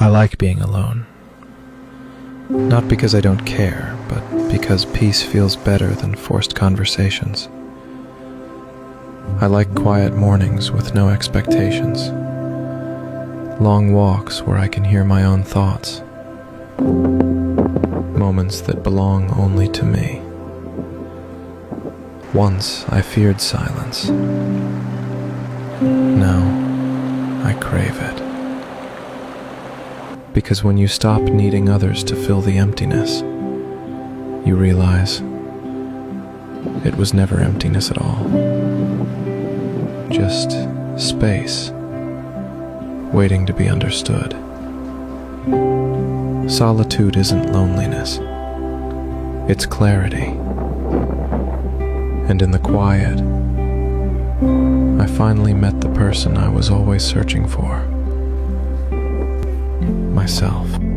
I like being alone. Not because I don't care, but because peace feels better than forced conversations. I like quiet mornings with no expectations. Long walks where I can hear my own thoughts. Moments that belong only to me. Once I feared silence. Now I crave it. Because when you stop needing others to fill the emptiness, you realize it was never emptiness at all. Just space, waiting to be understood. Solitude isn't loneliness, it's clarity. And in the quiet, I finally met the person I was always searching for. Myself.